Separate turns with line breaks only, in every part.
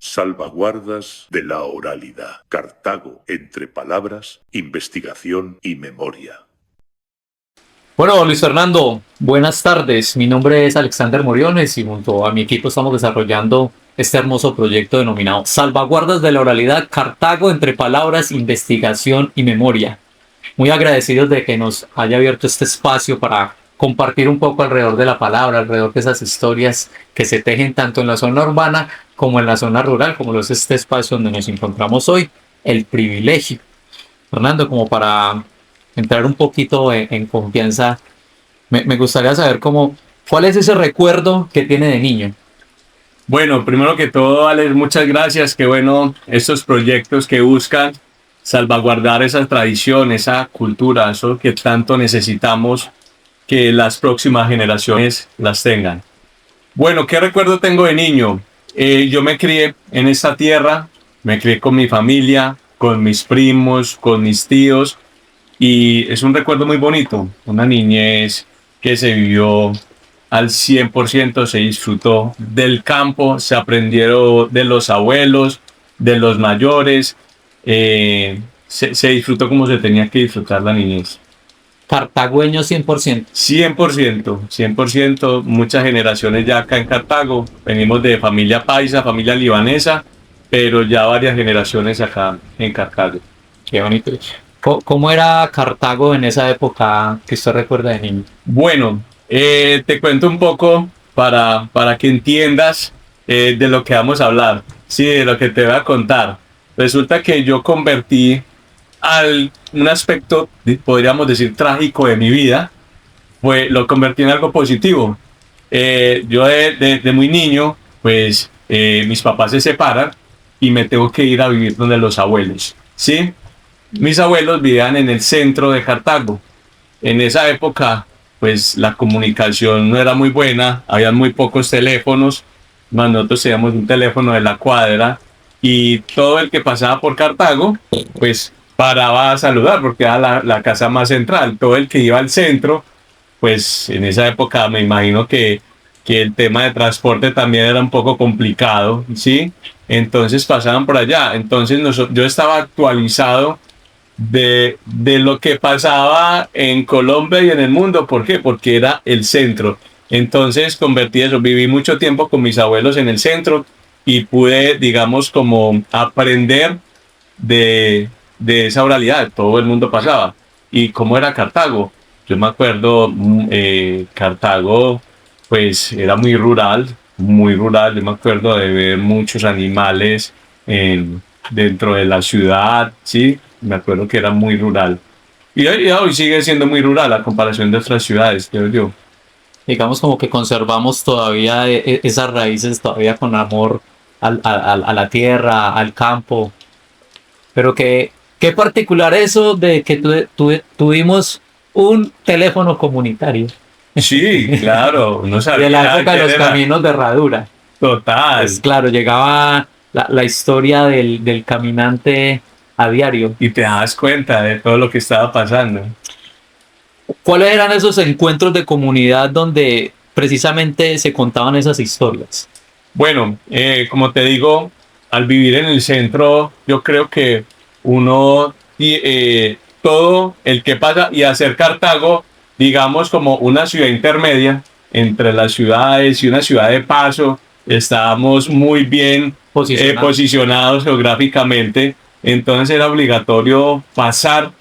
Salvaguardas de la oralidad. Cartago, entre palabras, investigación y memoria.
Bueno, Luis Fernando, buenas tardes. Mi nombre es Alexander Moriones y junto a mi equipo estamos desarrollando este hermoso proyecto denominado Salvaguardas de la Oralidad, Cartago, entre palabras, investigación y memoria. Muy agradecidos de que nos haya abierto este espacio para compartir un poco alrededor de la palabra, alrededor de esas historias que se tejen tanto en la zona urbana como en la zona rural, como lo es este espacio donde nos encontramos hoy, el privilegio. Fernando, como para entrar un poquito en confianza, me gustaría saber cuál es ese recuerdo que tiene de niño.
Bueno, primero que todo, Alex, muchas gracias. Qué bueno estos proyectos que buscan salvaguardar esa tradición, esa cultura, eso que tanto necesitamos que las próximas generaciones las tengan. Bueno, ¿qué recuerdo tengo de niño? Yo me crié en esta tierra, me crié con mi familia, con mis primos, con mis tíos, y es un recuerdo muy bonito, una niñez que se vivió al 100%, se disfrutó del campo, se aprendieron de los abuelos, de los mayores, se disfrutó como se tenía que disfrutar la niñez.
Cartagüeño 100%.
100%, 100%, muchas generaciones ya acá en Cartago, venimos de familia paisa, familia libanesa, pero ya varias generaciones acá en Cartago.
Qué bonito. ¿Cómo era Cartago en esa época que usted recuerda de niño?
Bueno, te cuento un poco para que entiendas de lo que vamos a hablar, sí, de lo que te voy a contar. Resulta que yo convertí un aspecto, podríamos decir, trágico de mi vida, pues lo convertí en algo positivo. Yo de muy niño, pues mis papás se separan y me tengo que ir a vivir donde los abuelos, ¿sí? Mis abuelos vivían en el centro de Cartago. En esa época, pues la comunicación no era muy buena, había muy pocos teléfonos, más nosotros teníamos un teléfono de la cuadra y todo el que pasaba por Cartago, pues paraba a saludar porque era la casa más central. Todo el que iba al centro, pues en esa época me imagino que el tema de transporte también era un poco complicado, ¿sí? Entonces pasaban por allá. Entonces yo estaba actualizado de lo que pasaba en Colombia y en el mundo. ¿Por qué? Porque era el centro. Entonces convertí eso, viví mucho tiempo con mis abuelos en el centro y pude, digamos, como aprender de esa oralidad. Todo el mundo pasaba. ¿Y cómo era Cartago? Yo me acuerdo, Cartago, pues era muy rural, muy rural. Yo me acuerdo de ver muchos animales dentro de la ciudad, ¿sí? Me acuerdo que era muy rural. Y hoy sigue siendo muy rural a comparación de otras ciudades, creo yo.
Digamos como que conservamos todavía esas raíces todavía con amor a la tierra, al campo. Pero qué particular eso de que tuvimos un teléfono comunitario.
Sí, claro, no sabía.
De la época de los caminos de herradura.
Total.
Pues claro, llegaba la historia del caminante a diario.
Y te das cuenta de todo lo que estaba pasando.
¿Cuáles eran esos encuentros de comunidad donde precisamente se contaban esas historias?
Bueno, como te digo, al vivir en el centro, yo creo que uno, todo el que pasa y hacer Cartago, digamos, como una ciudad intermedia entre las ciudades y una ciudad de paso, estábamos muy bien posicionados geográficamente. Entonces era obligatorio pasar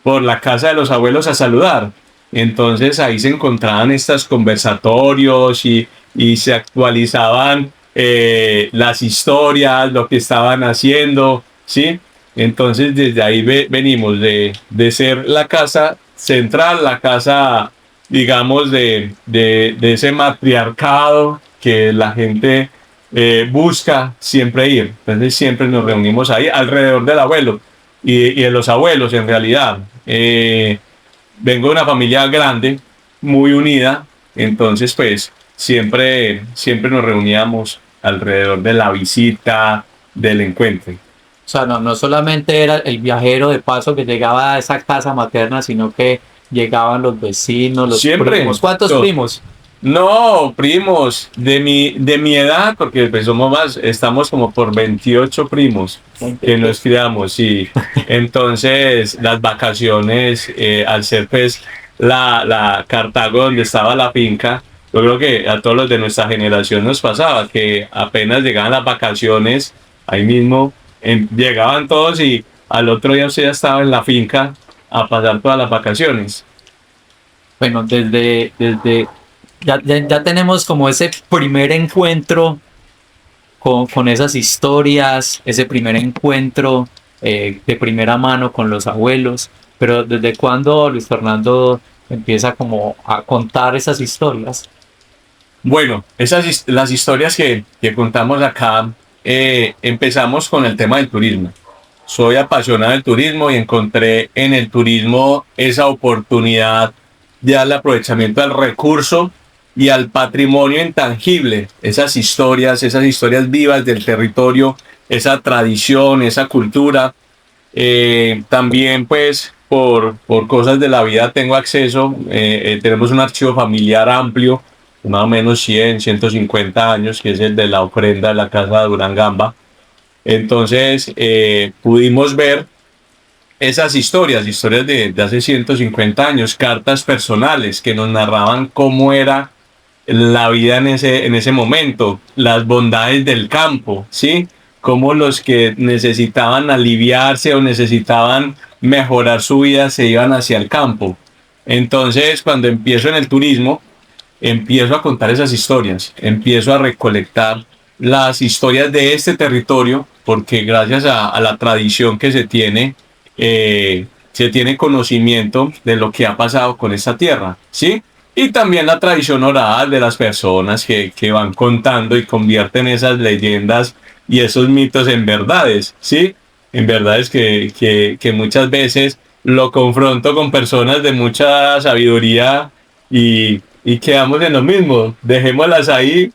por la casa de los abuelos a saludar. Entonces ahí se encontraban estos conversatorios y se actualizaban las historias, lo que estaban haciendo, ¿sí? Entonces desde ahí venimos de ser la casa central, la casa, digamos, de ese matriarcado que la gente busca siempre ir. Entonces siempre nos reunimos ahí alrededor del abuelo y de los abuelos en realidad. Vengo de una familia grande, muy unida, entonces pues siempre nos reuníamos alrededor de la visita, del encuentro.
O sea, no solamente era el viajero de paso que llegaba a esa casa materna, sino que llegaban los vecinos, los
Siempre.
primos. ¿Cuántos primos?
No, primos, de mi edad, porque pues somos más, estamos como por 28 primos que nos criamos, sí. Entonces, las vacaciones, al ser pues la Cartago donde estaba la finca, yo creo que a todos los de nuestra generación nos pasaba que apenas llegaban las vacaciones, ahí mismo llegaban todos y al otro día usted ya estaba en la finca a pasar todas las vacaciones.
Bueno, ya tenemos como ese primer encuentro con esas historias, ese primer encuentro de primera mano con los abuelos, pero ¿desde cuándo Luis Fernando empieza como a contar esas historias?
Bueno, las historias que contamos acá, empezamos con el tema del turismo. Soy apasionado del turismo y encontré en el turismo esa oportunidad de darle aprovechamiento al recurso y al patrimonio intangible, esas historias vivas del territorio, esa tradición, esa cultura. También pues por cosas de la vida tengo acceso, tenemos un archivo familiar amplio, más o menos 150 años, que es el de la ofrenda de la casa de Durangamba. Entonces pudimos ver esas historias de hace 150 años, cartas personales que nos narraban cómo era la vida en ese momento, las bondades del campo, ¿sí? Cómo los que necesitaban aliviarse o necesitaban mejorar su vida se iban hacia el campo. Entonces, cuando empiezo en el turismo, empiezo a contar esas historias, empiezo a recolectar las historias de este territorio, porque gracias a la tradición que se tiene conocimiento de lo que ha pasado con esta tierra, ¿sí? Y también la tradición oral de las personas que van contando y convierten esas leyendas y esos mitos en verdades, ¿sí? En verdades que muchas veces lo confronto con personas de mucha sabiduría y quedamos en lo mismo. Dejémoslas ahí.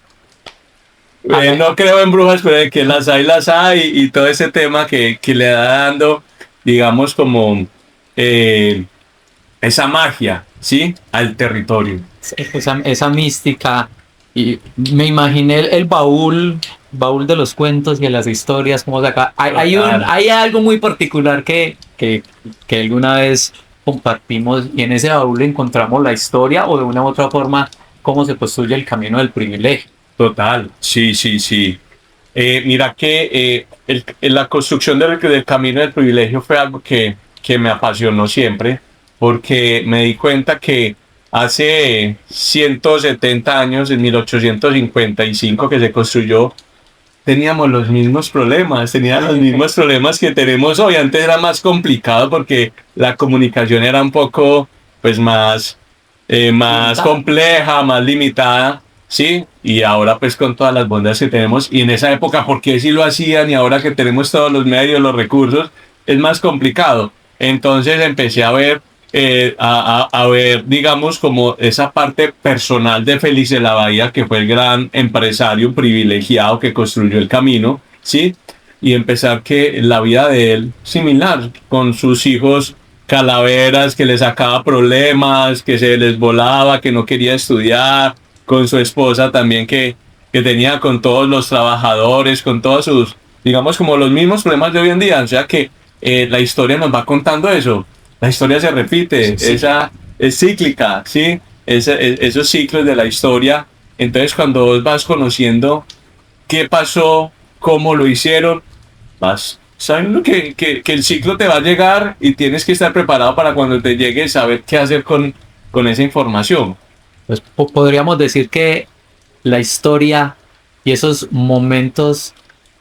No creo en brujas, pero de que las hay y todo ese tema que le da dando, digamos, como esa magia, ¿sí? Al territorio.
Esa mística, y me imaginé el baúl de los cuentos y de las historias, como acá. Hay algo muy particular que alguna vez compartimos y en ese baúl encontramos la historia o de una u otra forma cómo se construye el camino del privilegio.
Total, sí, sí, sí. Mira que la construcción del camino del privilegio fue algo que me apasionó siempre, porque me di cuenta que hace 170 años, en 1855 que se construyó, teníamos los mismos problemas, teníamos los mismos problemas que tenemos hoy. Antes era más complicado porque la comunicación era un poco, pues, más compleja, más limitada, ¿sí? Y ahora pues con todas las bondades que tenemos, y en esa época, ¿por qué sí lo hacían? Y ahora que tenemos todos los medios, los recursos, es más complicado. Entonces empecé a ver, a ver, digamos, como esa parte personal de Félix de la Bahía, que fue el gran empresario privilegiado que construyó el camino, ¿sí? Y empezar que la vida de él, similar, con sus hijos calaveras, que le sacaba problemas, que se les volaba, que no quería estudiar, con su esposa también que tenía con todos los trabajadores, con todos sus, digamos, como los mismos problemas de hoy en día. O sea que la historia nos va contando eso. La historia se repite, sí. Esa es cíclica, ¿sí? Esos ciclos de la historia. Entonces, cuando vos vas conociendo qué pasó, cómo lo hicieron, vas sabiendo que el ciclo te va a llegar y tienes que estar preparado para cuando te llegue saber qué hacer con esa información.
Pues podríamos decir que la historia y esos momentos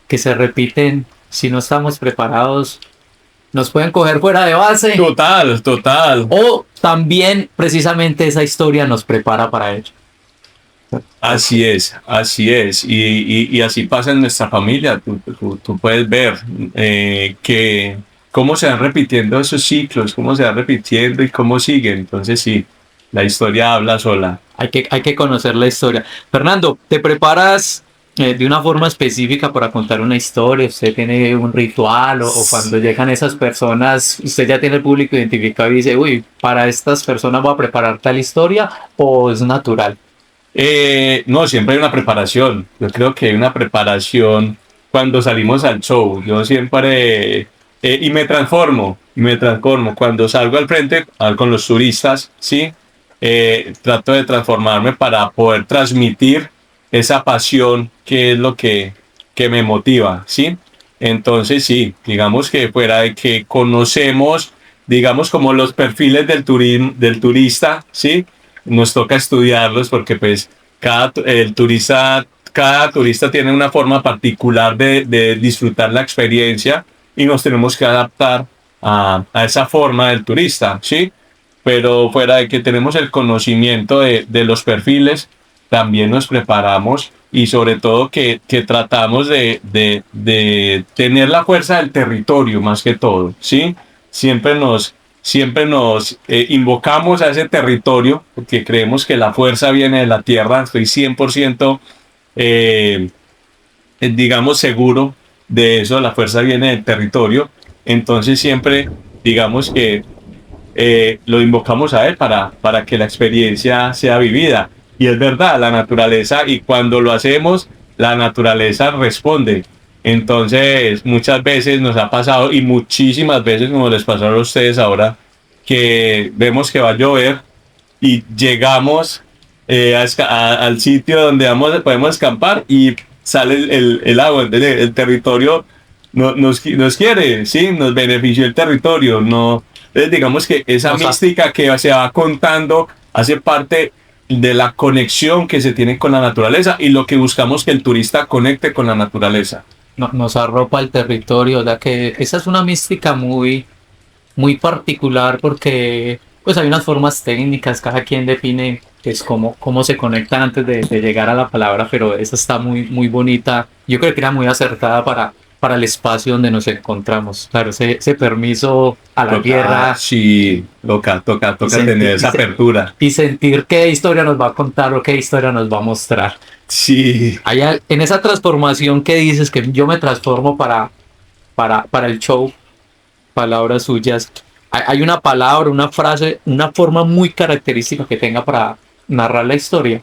que se repiten, si no estamos preparados, nos pueden coger fuera de base.
Total, total.
O también precisamente esa historia nos prepara para ello.
Así es, así es. Y así pasa en nuestra familia. Tú puedes ver que cómo se van repitiendo esos ciclos, cómo se van repitiendo y cómo siguen. Entonces sí, la historia habla sola.
Hay que conocer la historia. Fernando, ¿te preparas de una forma específica para contar una historia? ¿Usted tiene un ritual o cuando llegan esas personas, usted ya tiene el público identificado y dice, uy, para estas personas voy a preparar tal historia, o es natural?
No, siempre hay una preparación. Yo creo que hay una preparación cuando salimos al show. Yo siempre, y me transformo. Cuando salgo al frente con los turistas, ¿sí? Trato de transformarme para poder transmitir esa pasión que es lo que me motiva, ¿sí? Entonces, sí, digamos que fuera de que conocemos, digamos, como los perfiles del turista, ¿sí? Nos toca estudiarlos porque pues cada turista tiene una forma particular de disfrutar la experiencia y nos tenemos que adaptar a esa forma del turista, ¿sí? Pero fuera de que tenemos el conocimiento de los perfiles, también nos preparamos y sobre todo que tratamos de tener la fuerza del territorio más que todo, ¿sí? Siempre nos invocamos a ese territorio porque creemos que la fuerza viene de la tierra. Estoy 100% digamos seguro de eso, la fuerza viene del territorio. Entonces siempre digamos que lo invocamos a él para que la experiencia sea vivida. Y es verdad, la naturaleza, y cuando lo hacemos, la naturaleza responde. Entonces, muchas veces nos ha pasado, y muchísimas veces, como les pasó a ustedes ahora, que vemos que va a llover y llegamos al sitio donde podemos escampar y sale el agua, el territorio nos quiere, ¿sí? Nos benefició el territorio, no. Entonces, digamos que esa mística que se va contando hace parte de la conexión que se tiene con la naturaleza y lo que buscamos que el turista conecte con la naturaleza.
Nos arropa el territorio, la que esa es una mística muy particular porque pues hay unas formas técnicas, cada quien define pues cómo se conecta antes de llegar a la palabra, pero esa está muy bonita. Yo creo que era muy acertada para el espacio donde nos encontramos. Claro, ese permiso a la tierra.
Sí, toca tener esa apertura.
Y sentir qué historia nos va a contar o qué historia nos va a mostrar.
Sí.
En esa transformación que dices que yo me transformo para el show, palabras suyas, hay una palabra, una frase, una forma muy característica que tenga para narrar la historia.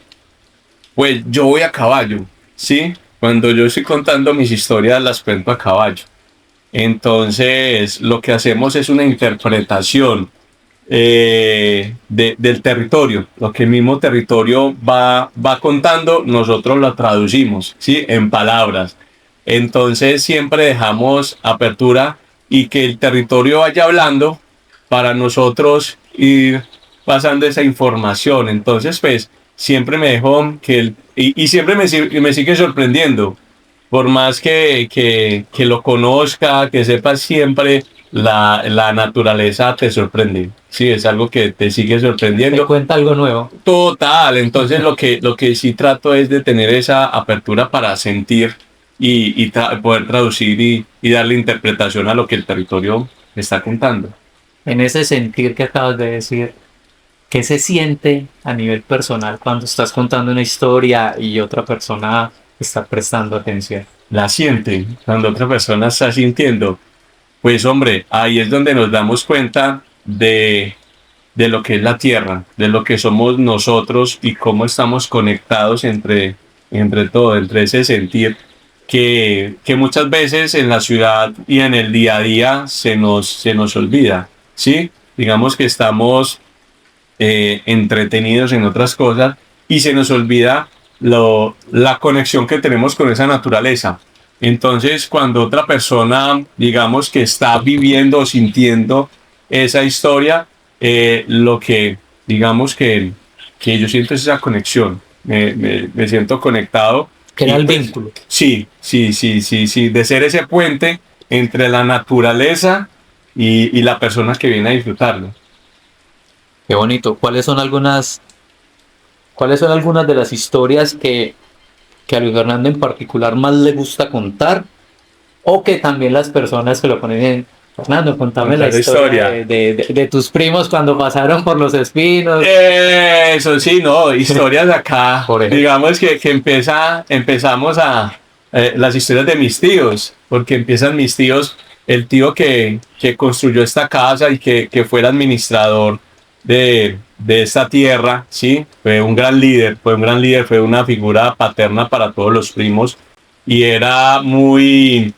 Pues yo voy a caballo, ¿sí? Cuando yo estoy contando mis historias las cuento a caballo. Entonces lo que hacemos es una interpretación del territorio. Lo que el mismo territorio va contando, nosotros lo traducimos, ¿sí? En palabras. Entonces siempre dejamos apertura y que el territorio vaya hablando para nosotros ir pasando esa información. Entonces pues siempre me dejo y siempre me sigue sorprendiendo. Por más que lo conozca, que sepa siempre, la naturaleza te sorprende. Sí, es algo que te sigue sorprendiendo.
Te cuenta algo nuevo.
Total, entonces lo que sí trato es de tener esa apertura para sentir y poder traducir y darle interpretación a lo que el territorio está contando.
En ese sentir que acabas de decir, ¿qué se siente a nivel personal cuando estás contando una historia y otra persona está prestando atención?
La siente, cuando otra persona está sintiendo. Pues hombre, ahí es donde nos damos cuenta de lo que es la tierra, de lo que somos nosotros y cómo estamos conectados entre todo, entre ese sentir que muchas veces en la ciudad y en el día a día se nos olvida, ¿sí? Digamos que estamos entretenidos en otras cosas y se nos olvida la conexión que tenemos con esa naturaleza. Entonces, cuando otra persona, digamos que está viviendo o sintiendo esa historia, lo que, digamos que yo siento es esa conexión, me siento conectado.
Crea el vínculo.
Sí, de ser ese puente entre la naturaleza y la persona que viene a disfrutarlo.
Qué bonito. ¿Cuáles son algunas de las historias que a Luis Fernando en particular más le gusta contar? O que también las personas que lo ponen en Fernando, contame la historia de tus primos cuando pasaron por los espinos.
Eso sí, no, historias de acá. Digamos que empezamos las historias de mis tíos, porque empiezan mis tíos, el tío que construyó esta casa y que fue el administrador de de esta tierra, ¿sí? Fue un gran líder, fue una figura paterna para todos los primos y era muy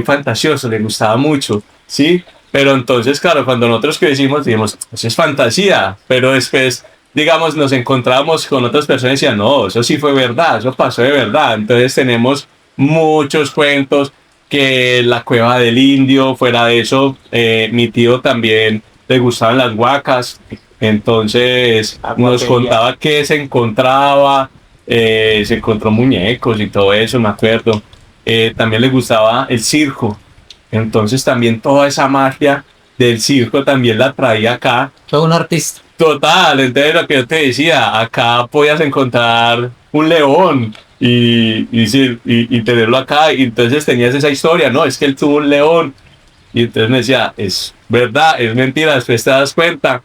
fantasioso, le gustaba mucho, ¿sí? Pero entonces, claro, cuando nosotros crecimos, dijimos, eso es fantasía, pero después, digamos, nos encontrábamos con otras personas y decían, no, eso sí fue verdad, eso pasó de verdad. Entonces tenemos muchos cuentos, que la cueva del indio, fuera de eso, mi tío también le gustaban las huacas, entonces nos contaba que se encontraba, se encontró muñecos y todo eso, me acuerdo. También le gustaba el circo, entonces también toda esa magia del circo también la traía acá.
Fue un artista.
Total, entonces lo que yo te decía, acá podías encontrar un león y tenerlo acá, y entonces tenías esa historia, no, es que él tuvo un león, y entonces me decía, es verdad, es mentira, después te das cuenta.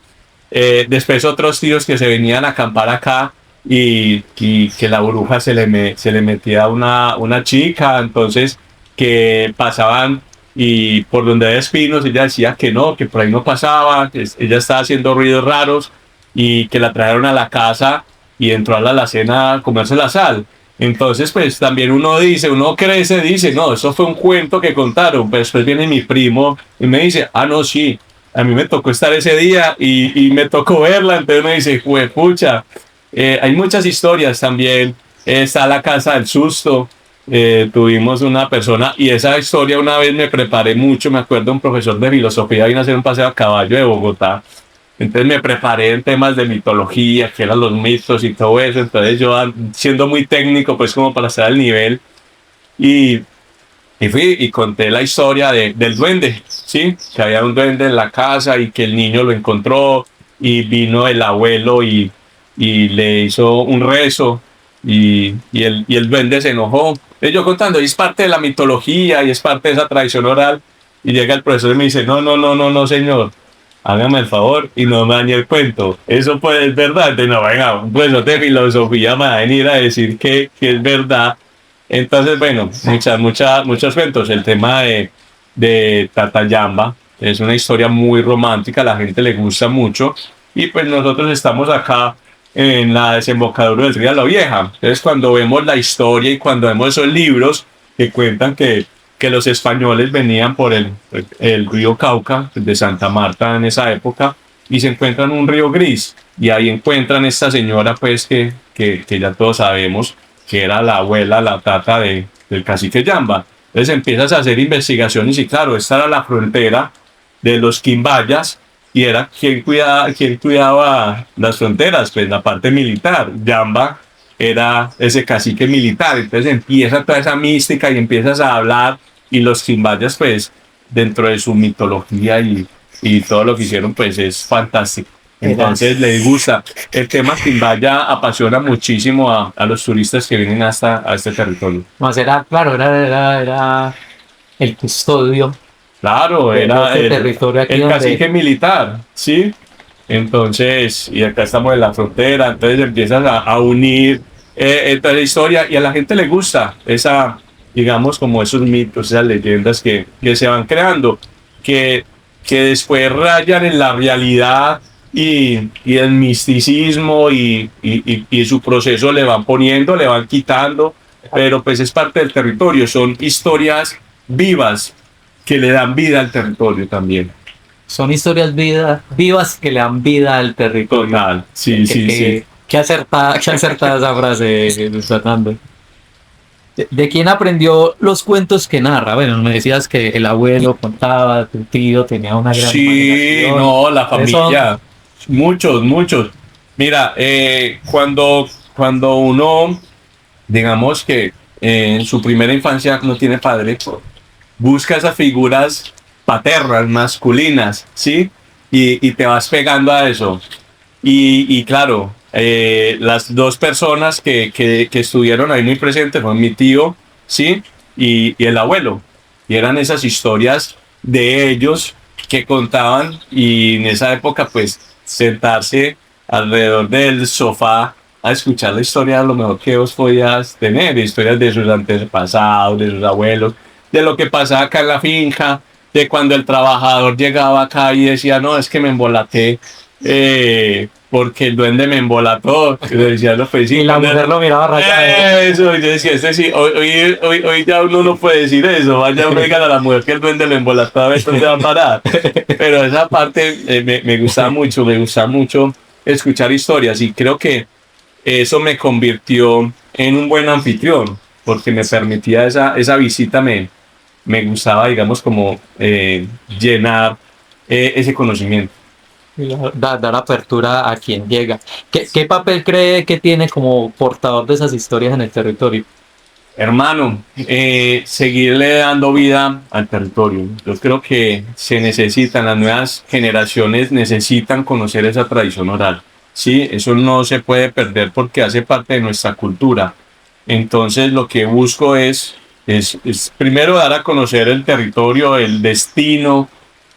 Después otros tíos que se venían a acampar acá y que la bruja se le metía una chica, entonces que pasaban y por donde había espinos ella decía que no, que por ahí no pasaba, que ella estaba haciendo ruidos raros y que la trajeron a la casa y entró a la alacena a comerse la sal. Entonces pues también uno dice, uno crece, dice, no, eso fue un cuento que contaron, pero después viene mi primo y me dice, ah no, sí, a mí me tocó estar ese día y me tocó verla, entonces me dice, pucha, hay muchas historias también, está la casa del susto, tuvimos una persona, y esa historia una vez me preparé mucho, me acuerdo un profesor de filosofía vino a hacer un paseo a caballo de Bogotá, entonces me preparé en temas de mitología, que eran los mitos y todo eso, entonces yo siendo muy técnico pues como para estar al nivel, y y fui y conté la historia del duende, ¿sí? Que había un duende en la casa y que el niño lo encontró y vino el abuelo y le hizo un rezo y el duende se enojó. Y yo contando, y es parte de la mitología y es parte de esa tradición oral. Y llega el profesor y me dice, no, no, no, no, no, señor. Hágame el favor y no me dañe el cuento. Eso pues es verdad. Entonces, no, venga, un profesor de filosofía me va a venir a decir que es verdad. Entonces, bueno, muchos cuentos. El tema de Tatayamba es una historia muy romántica, a la gente le gusta mucho. Y pues nosotros estamos acá en la desembocadura del río La Vieja. Entonces, cuando vemos la historia y cuando vemos esos libros que cuentan que los españoles venían por el río Cauca, de Santa Marta en esa época, y se encuentran un río gris. Y ahí encuentran esta señora, pues, que ya todos sabemos que era la abuela, la tata del cacique Yamba. Entonces empiezas a hacer investigaciones y claro, esta era la frontera de los Quimbayas y era quien cuidaba las fronteras, pues la parte militar. Yamba era ese cacique militar, entonces empieza toda esa mística y empiezas a hablar y los Quimbayas pues dentro de su mitología y todo lo que hicieron pues es fantástico. Entonces les gusta. El tema Quimbaya apasiona muchísimo a los turistas que vienen a este territorio.
Más era, claro, era el custodio.
Claro,
de
era
este territorio aquí
el
donde-
cacique militar, ¿sí? Entonces, y acá estamos en la frontera, entonces empiezas a unir toda la historia y a la gente le gusta esa, digamos, como esos mitos, esas leyendas que se van creando, que después rayan en la realidad y el misticismo y su proceso le van poniendo, le van quitando, pero pues es parte del territorio, son historias vivas que le dan vida al territorio también.
Son historias vivas que le dan vida al territorio.
Total, sí, sí.
Qué acertada esa frase, Luis Fernando. ¿De quién aprendió los cuentos que narra? Bueno, me decías que el abuelo contaba, tu tío tenía una gran
Sí,
imaginación.
no, la
Eso-
familia, muchos. Mira, cuando uno, digamos que en su primera infancia no tiene padre, busca esas figuras paternas, masculinas, ¿sí? Y te vas pegando a eso. Y claro, las dos personas que estuvieron ahí muy presentes fueron mi tío, ¿sí? Y el abuelo. Y eran esas historias de ellos que contaban y en esa época pues sentarse alrededor del sofá a escuchar la historia, a lo mejor que vos podías tener, historias de sus antepasados, de sus abuelos, de lo que pasaba acá en la finca, de cuando el trabajador llegaba acá y decía, no, es que me embolaté porque el duende me embolató, le decía a los
Y
vecinos.
la mujer lo miraba rayado.
Eso, yo decía, este sí, hoy ya uno no puede decir eso, vaya uno diga a la mujer que el duende lo embolató, a ver dónde va a parar. Pero esa parte me gustaba mucho escuchar historias y creo que eso me convirtió en un buen anfitrión, porque me permitía esa visita, me gustaba, digamos, como llenar ese conocimiento.
Dar apertura a quien llega. ¿Qué papel cree que tiene como portador de esas historias en el territorio?
Hermano, seguirle dando vida al territorio. Yo creo que se necesitan, las nuevas generaciones necesitan conocer esa tradición oral. Sí, eso no se puede perder porque hace parte de nuestra cultura. Entonces, lo que busco es primero dar a conocer el territorio, el destino,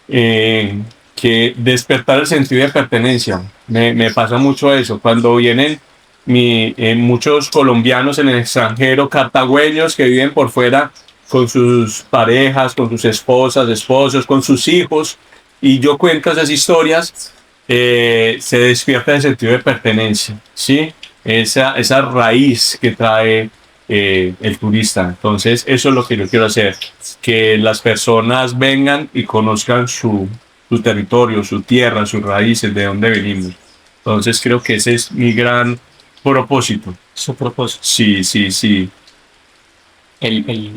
que despertar el sentido de pertenencia. Me pasa mucho eso. Cuando vienen muchos colombianos en el extranjero, cartagüeños que viven por fuera con sus parejas, con sus esposas, esposos, con sus hijos, y yo cuento esas historias, se despierta el sentido de pertenencia, ¿sí? Esa raíz que trae el turista. Entonces, eso es lo que yo quiero hacer, que las personas vengan y conozcan su territorio, su tierra, sus raíces, de dónde venimos. Entonces, creo que ese es mi gran propósito.
Su propósito.
Sí, sí, sí.
El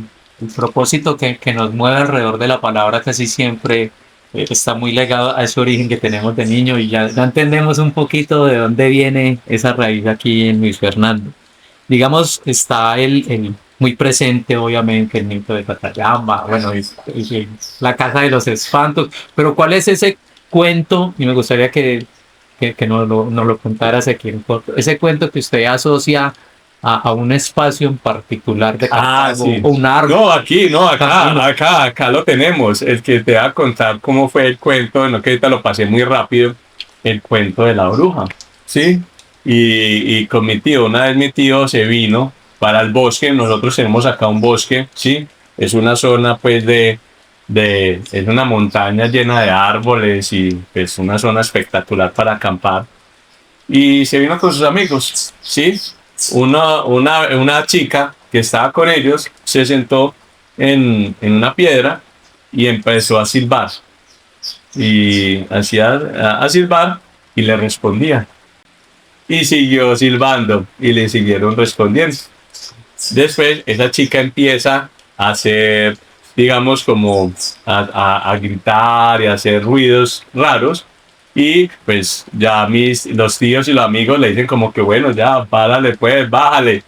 propósito que nos mueve alrededor de la palabra casi siempre está muy ligado a ese origen que tenemos de niño y ya entendemos un poquito de dónde viene esa raíz aquí en Luis Fernando. Digamos, está muy presente, obviamente, el mito de Catayama, bueno, la casa de los espantos, pero ¿cuál es ese cuento? Y me gustaría que nos lo contaras aquí en corto. Ese cuento que usted asocia a un espacio en particular de Cartago,
Sí.
o un árbol.
No, acá lo tenemos. El que te va a contar cómo fue el cuento, no que ahorita lo pasé muy rápido, el cuento de la bruja, ¿sí? Y con mi tío, una vez mi tío se vino para el bosque, nosotros tenemos acá un bosque, ¿sí? Es una zona pues es una montaña llena de árboles y es una zona espectacular para acampar. Y se vino con sus amigos, ¿sí? Una chica que estaba con ellos se sentó en una piedra y empezó a silbar. Y hacía a silbar y le respondía. Y siguió silbando y le siguieron respondiendo. Después esa chica empieza a hacer, digamos, como a gritar y a hacer ruidos raros. Y pues ya los tíos y los amigos le dicen como que bueno, ya, párale pues, bájale.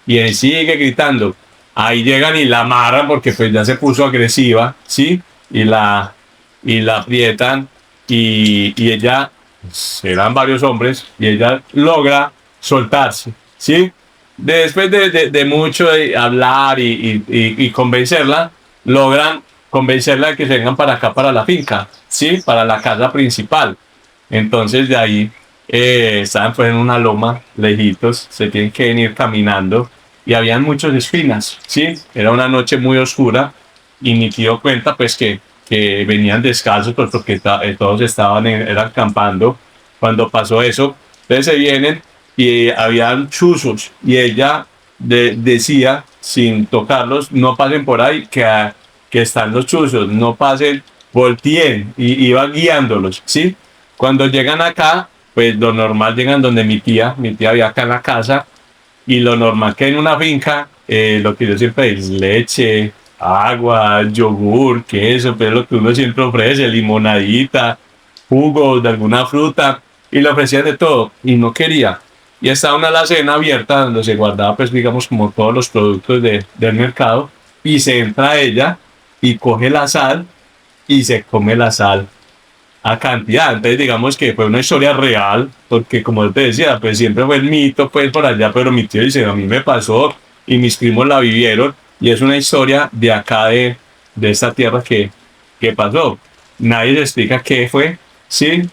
Y él sigue gritando. Ahí llegan y la amarran porque pues ya se puso agresiva, ¿sí? Y la aprietan y ella, serán varios hombres, y ella logra soltarse, ¿sí? Después de mucho hablar y convencerla, logran convencerla de que se vengan para acá, para la finca, ¿sí? Para la casa principal. Entonces de ahí estaban pues en una loma, lejitos, se tienen que venir caminando y habían muchas espinas, ¿sí? Era una noche muy oscura y mi tío cuenta pues que venían descalzos pues porque todos eran acampando. Cuando pasó eso, entonces se vienen y habían chuzos y ella decía sin tocarlos, no pasen por ahí que están los chuzos, no pasen, volteen, y iba guiándolos, ¿sí? Cuando llegan acá, pues lo normal llegan donde mi tía había acá en la casa, y lo normal que en una finca, lo que yo siempre digo, leche, agua, yogur, queso, pero lo que uno siempre ofrece, limonadita, jugos de alguna fruta, y le ofrecían de todo, y no quería. Y estaba una alacena abierta donde se guardaba, pues digamos, como todos los productos del mercado, y se entra ella y coge la sal y se come la sal a cantidad. Entonces digamos que fue una historia real, porque como yo te decía, pues siempre fue el mito pues por allá, pero mi tío dice, a mí me pasó y mis primos la vivieron, y es una historia de acá de esta tierra que pasó. Nadie le explica qué fue, ¿sí?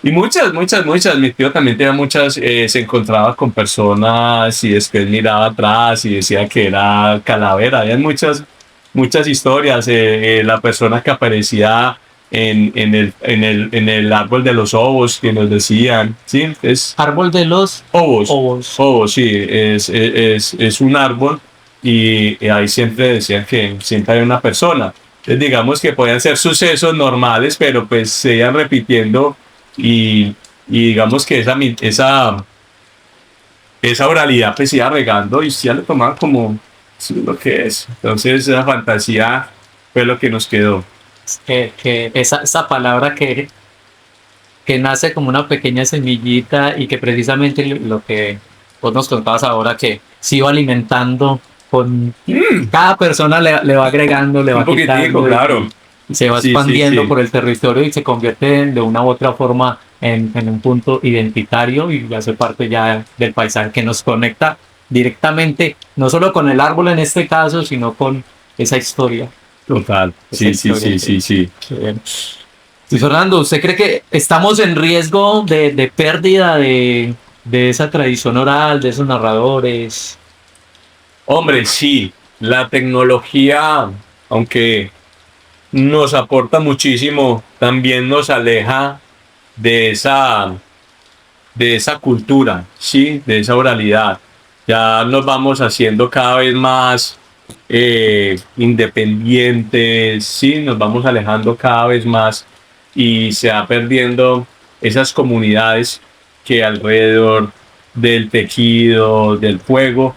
Y muchas, mi tío también tenía muchas, se encontraba con personas y después miraba atrás y decía que era calavera. Había muchas historias. La persona que aparecía en el árbol de los ovos que nos decían, ¿sí? Es
Árbol de los
ovos,
ovos.
ovos, sí, es un árbol y ahí siempre decían que siempre hay una persona. Entonces digamos que podían ser sucesos normales, pero pues se iban repitiendo y digamos que esa oralidad pues se iba regando y ya lo tomaban como sí, lo que es. Entonces esa fantasía fue lo que nos quedó.
Que esa palabra que nace como una pequeña semillita y que precisamente lo que vos nos contabas ahora, que se iba alimentando con cada persona le va agregando, le
Un
va
poquitico,
quitando
claro.
y se va
Sí, sí,
expandiendo
sí.
por el territorio y se convierte de una u otra forma en un punto identitario y hace parte ya del paisaje que nos conecta directamente, no solo con el árbol en este caso, sino con esa historia.
Total.
Esa
Sí, sí,
historia
sí, sí, sí.
que- Luis Fernando, ¿usted cree que estamos en riesgo de pérdida de esa tradición oral, de esos narradores?
Hombre, sí, la tecnología, aunque nos aporta muchísimo, también nos aleja de esa cultura, sí, de esa oralidad. Ya nos vamos haciendo cada vez más independientes, sí, nos vamos alejando cada vez más y se va perdiendo esas comunidades que alrededor del tejido, del fuego,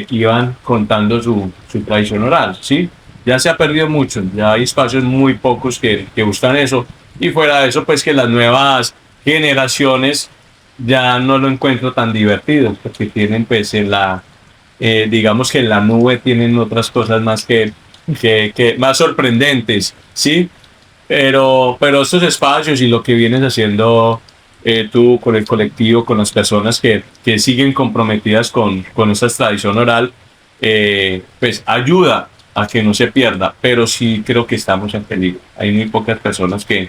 iban contando su tradición oral, sí. Ya se ha perdido mucho, ya hay espacios muy pocos que buscan eso y fuera de eso, pues que las nuevas generaciones ya no lo encuentro tan divertido porque tienen pues digamos que en la nube tienen otras cosas más que más sorprendentes, ¿sí? Pero estos espacios y lo que vienes haciendo tú con el colectivo, con las personas que siguen comprometidas con esa tradición oral, pues ayuda a que no se pierda, pero sí creo que estamos en peligro. Hay muy pocas personas que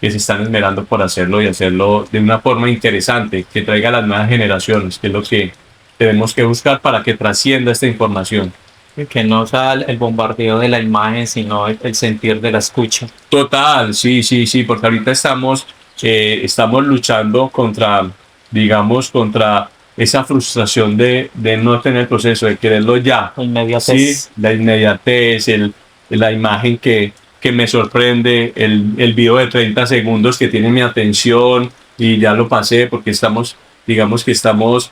se están esmerando por hacerlo y hacerlo de una forma interesante, que traiga a las nuevas generaciones, que es lo que tenemos que buscar para que trascienda esta información.
Que no sea el bombardeo de la imagen, sino el sentir de la escucha.
Total, sí, sí, sí, porque ahorita estamos luchando contra, digamos, contra esa frustración de no tener el proceso, de quererlo ya.
La inmediatez.
Sí, la inmediatez, la imagen que me sorprende, el video de 30 segundos que tiene mi atención y ya lo pasé porque digamos que estamos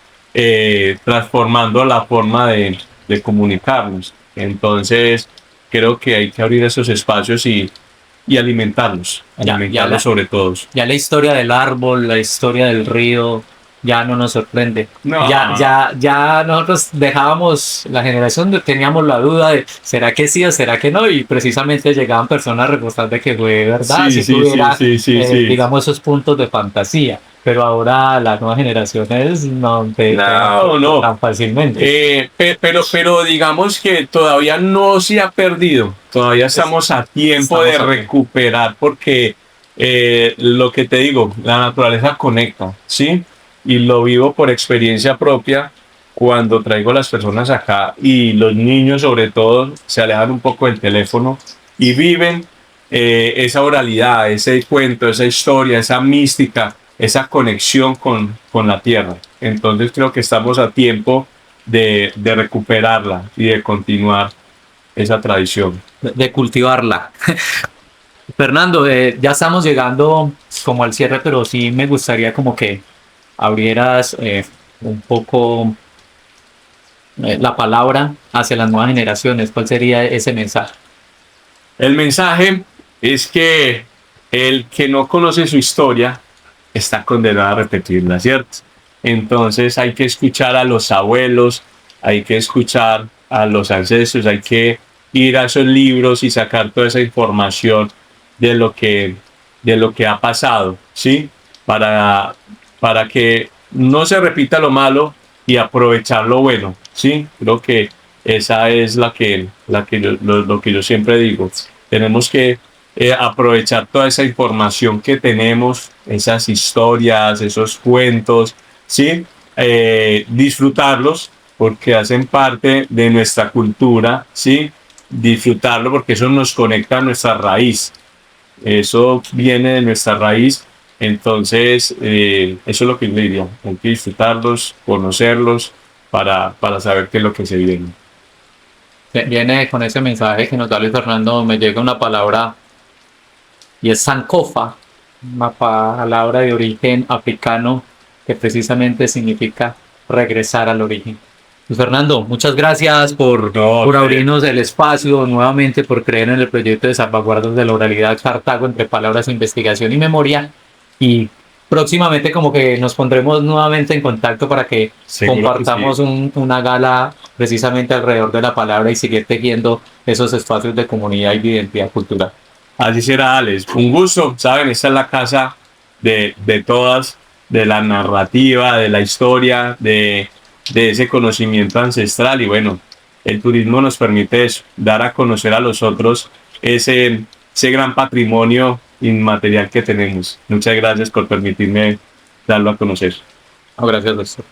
transformando la forma de comunicarnos. Entonces, creo que hay que abrir esos espacios y alimentarlos sobre todo.
Ya la historia del árbol, la historia del río, ya no nos sorprende.
No.
Ya nosotros dejábamos, la generación teníamos la duda de ¿será que sí o será que no? Y precisamente llegaban personas a reforzar de que fue verdad,
Sí,
si tuviera,
sí.
digamos, esos puntos de fantasía. Pero ahora las nuevas generaciones no te
No.
tan fácilmente.
Pero digamos que todavía no se ha perdido, todavía estamos a tiempo de recuperar porque lo que te digo, la naturaleza conecta, ¿sí? Y lo vivo por experiencia propia cuando traigo a las personas acá y los niños sobre todo se alejan un poco del teléfono y viven esa oralidad, ese cuento, esa historia, esa mística, esa conexión con la tierra. Entonces creo que estamos a tiempo de recuperarla y de continuar esa tradición.
De cultivarla. Fernando, ya estamos llegando como al cierre, pero sí me gustaría como que abrieras un poco la palabra hacia las nuevas generaciones. ¿Cuál sería ese mensaje?
El mensaje es que el que no conoce su historia está condenado a repetirla, ¿cierto? Entonces hay que escuchar a los abuelos, hay que escuchar a los ancestros, hay que ir a esos libros y sacar toda esa información de lo que ha pasado, ¿sí? Para que no se repita lo malo y aprovechar lo bueno, ¿sí? Creo que esa es lo que yo siempre digo. Tenemos que aprovechar toda esa información que tenemos, esas historias, esos cuentos, ¿sí? Disfrutarlos porque hacen parte de nuestra cultura, ¿sí? Disfrutarlo porque eso nos conecta a nuestra raíz. Eso viene de nuestra raíz. Entonces, eso es lo que yo le diría. Hay que disfrutarlos, conocerlos para saber qué es lo que se viene.
Viene con ese mensaje que nos da Luis Fernando, me llega una palabra y es Sankofa, una palabra de origen africano que precisamente significa regresar al origen. Luis Fernando, muchas gracias por abrirnos el espacio nuevamente, por creer en el proyecto de salvaguardas de la oralidad Cartago entre palabras, investigación y memoria. Y próximamente como que nos pondremos nuevamente en contacto para que
Seguro
compartamos
que sí.
una gala precisamente alrededor de la palabra y seguir tejiendo esos espacios de comunidad y de identidad cultural.
Así será, Alex. Un gusto, ¿saben? Esta es la casa de todas, de la narrativa, de la historia, de ese conocimiento ancestral. Y bueno, el turismo nos permite eso, dar a conocer a los otros ese gran patrimonio inmaterial que tenemos. Muchas gracias por permitirme darlo a conocer.
Gracias, doctor.